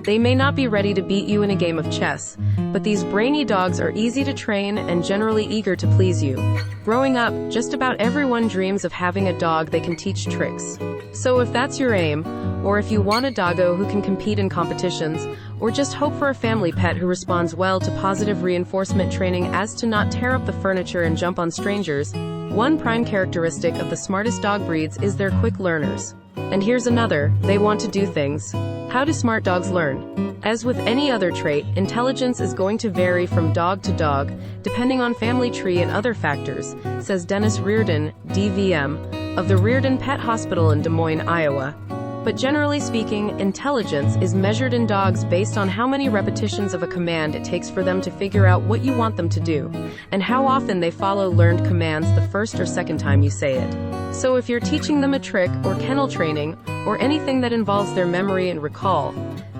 They may not be ready to beat you in a game of chess, but these brainy dogs are easy to train and generally eager to please you. Growing up, just about everyone dreams of having a dog they can teach tricks. So if that's your aim, or if you want a doggo who can compete in competitions, or just hope for a family pet who responds well to positive reinforcement training as to not tear up the furniture and jump on strangers, one prime characteristic of the smartest dog breeds is their quick learners. And here's another: they want to do things. How do smart dogs learn? As with any other trait, intelligence is going to vary from dog to dog, depending on family tree and other factors, says Dennis Reardon, DVM, of the Reardon Pet Hospital in Des Moines, Iowa. But generally speaking, intelligence is measured in dogs based on how many repetitions of a command it takes for them to figure out what you want them to do, and how often they follow learned commands the first or second time you say it. So if you're teaching them a trick, or kennel training, or anything that involves their memory and recall,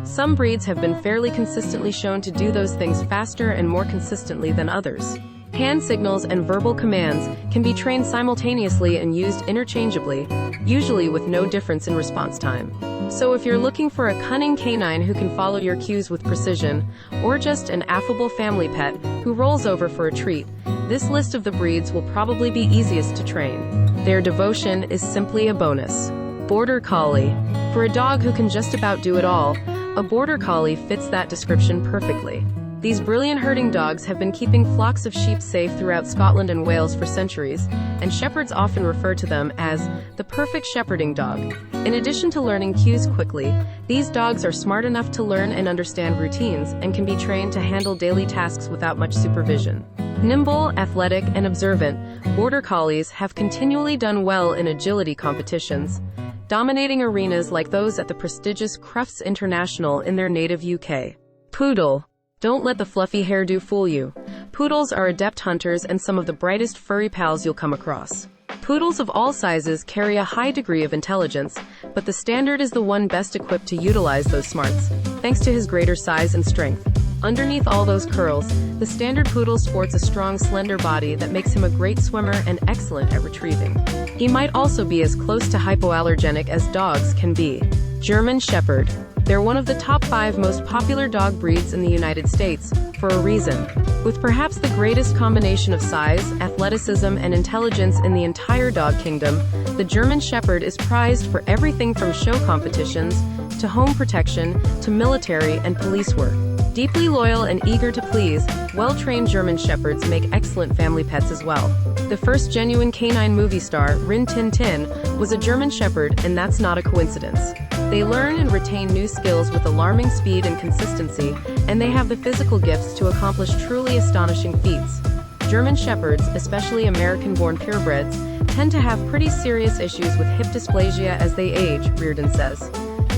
some breeds have been fairly consistently shown to do those things faster and more consistently than others. Hand signals and verbal commands can be trained simultaneously and used interchangeably, usually with no difference in response time. So if you're looking for a cunning canine who can follow your cues with precision, or just an affable family pet who rolls over for a treat, this list of the breeds will probably be easiest to train. Their devotion is simply a bonus. Border Collie. For a dog who can just about do it all, a Border Collie fits that description perfectly. These brilliant herding dogs have been keeping flocks of sheep safe throughout Scotland and Wales for centuries, and shepherds often refer to them as the perfect shepherding dog. In addition to learning cues quickly, these dogs are smart enough to learn and understand routines and can be trained to handle daily tasks without much supervision. Nimble, athletic, and observant, Border Collies have continually done well in agility competitions, dominating arenas like those at the prestigious Crufts International in their native UK. Poodle. Don't let the fluffy hairdo fool you. Poodles are adept hunters and some of the brightest furry pals you'll come across. Poodles of all sizes carry a high degree of intelligence, but the standard is the one best equipped to utilize those smarts, thanks to his greater size and strength. Underneath all those curls, the standard poodle sports a strong, slender body that makes him a great swimmer and excellent at retrieving. He might also be as close to hypoallergenic as dogs can be. German Shepherd. They're one of the top 5 most popular dog breeds in the United States, for a reason. With perhaps the greatest combination of size, athleticism, and intelligence in the entire dog kingdom, the German Shepherd is prized for everything from show competitions, to home protection, to military and police work. Deeply loyal and eager to please, well-trained German Shepherds make excellent family pets as well. The first genuine canine movie star, Rin Tin Tin, was a German Shepherd, and that's not a coincidence. They learn and retain new skills with alarming speed and consistency, and they have the physical gifts to accomplish truly astonishing feats. German Shepherds, especially American-born purebreds, tend to have pretty serious issues with hip dysplasia as they age, Reardon says.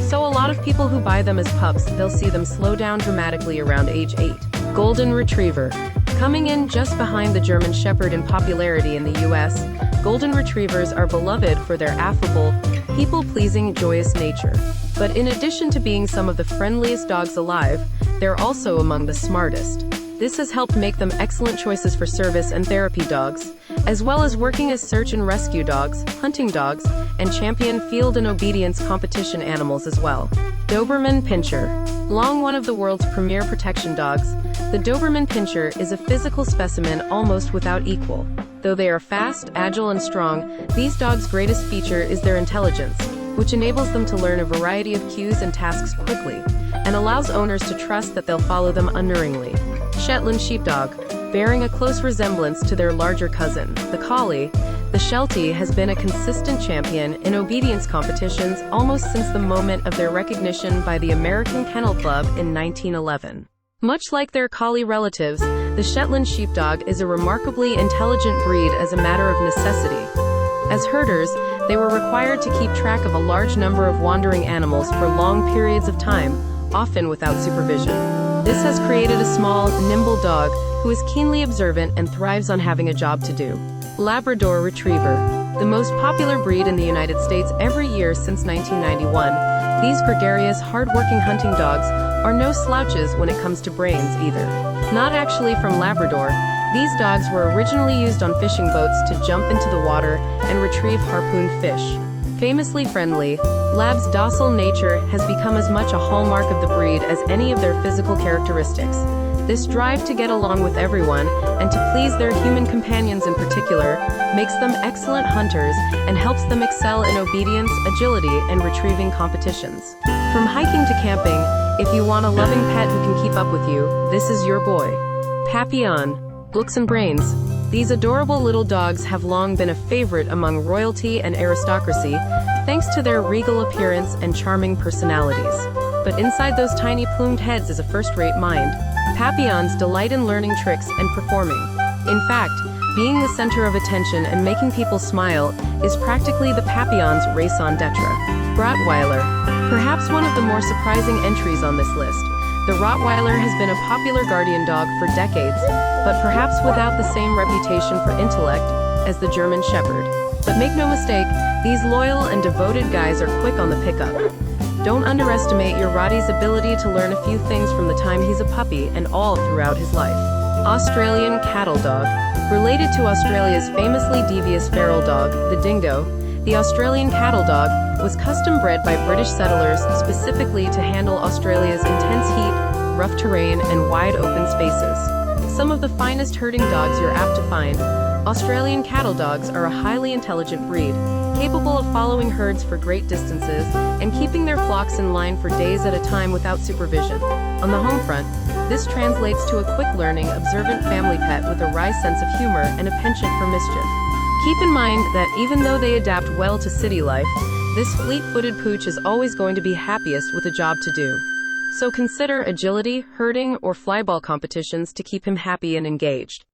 So a lot of people who buy them as pups, they'll see them slow down dramatically around age 8. Golden Retriever. Coming in just behind the German Shepherd in popularity in the US, Golden Retrievers are beloved for their affable, people-pleasing, joyous nature. But in addition to being some of the friendliest dogs alive, they're also among the smartest. This has helped make them excellent choices for service and therapy dogs, as well as working as search and rescue dogs, hunting dogs, and champion field and obedience competition animals as well. Doberman Pinscher. Long one of the world's premier protection dogs, the Doberman Pinscher is a physical specimen almost without equal. Though they are fast, agile, and strong, these dogs' greatest feature is their intelligence, which enables them to learn a variety of cues and tasks quickly, and allows owners to trust that they'll follow them unerringly. Shetland Sheepdog. Bearing a close resemblance to their larger cousin, the Collie, the Sheltie has been a consistent champion in obedience competitions almost since the moment of their recognition by the American Kennel Club in 1911. Much like their Collie relatives, the Shetland Sheepdog is a remarkably intelligent breed as a matter of necessity. As herders, they were required to keep track of a large number of wandering animals for long periods of time, often without supervision. This has created a small, nimble dog who is keenly observant and thrives on having a job to do. Labrador Retriever. The most popular breed in the United States every year since 1991, these gregarious, hard-working hunting dogs are no slouches when it comes to brains either. Not actually from Labrador, these dogs were originally used on fishing boats to jump into the water and retrieve harpooned fish. Famously friendly, Lab's docile nature has become as much a hallmark of the breed as any of their physical characteristics. This drive to get along with everyone, and to please their human companions in particular, makes them excellent hunters and helps them excel in obedience, agility, and retrieving competitions. From hiking to camping, if you want a loving pet who can keep up with you, this is your boy. Papillon. Looks and brains. These adorable little dogs have long been a favorite among royalty and aristocracy, thanks to their regal appearance and charming personalities. But inside those tiny plumed heads is a first-rate mind. Papillons delight in learning tricks and performing. In fact, being the center of attention and making people smile is practically the Papillon's raison d'etre. Rottweiler. Perhaps one of the more surprising entries on this list. The Rottweiler has been a popular guardian dog for decades, but perhaps without the same reputation for intellect as the German Shepherd. But make no mistake, these loyal and devoted guys are quick on the pickup. Don't underestimate your Rottie's ability to learn a few things from the time he's a puppy and all throughout his life. Australian Cattle Dog. Related to Australia's famously devious feral dog, the dingo, the Australian Cattle Dog was custom bred by British settlers specifically to handle Australia's intense heat, rough terrain, and wide open spaces. Some of the finest herding dogs you're apt to find. Australian Cattle Dogs are a highly intelligent breed, capable of following herds for great distances and keeping their flocks in line for days at a time without supervision. On the home front, this translates to a quick learning, observant family pet with a wry sense of humor and a penchant for mischief. Keep in mind that even though they adapt well to city life, this fleet-footed pooch is always going to be happiest with a job to do. So consider agility, herding, or flyball competitions to keep him happy and engaged.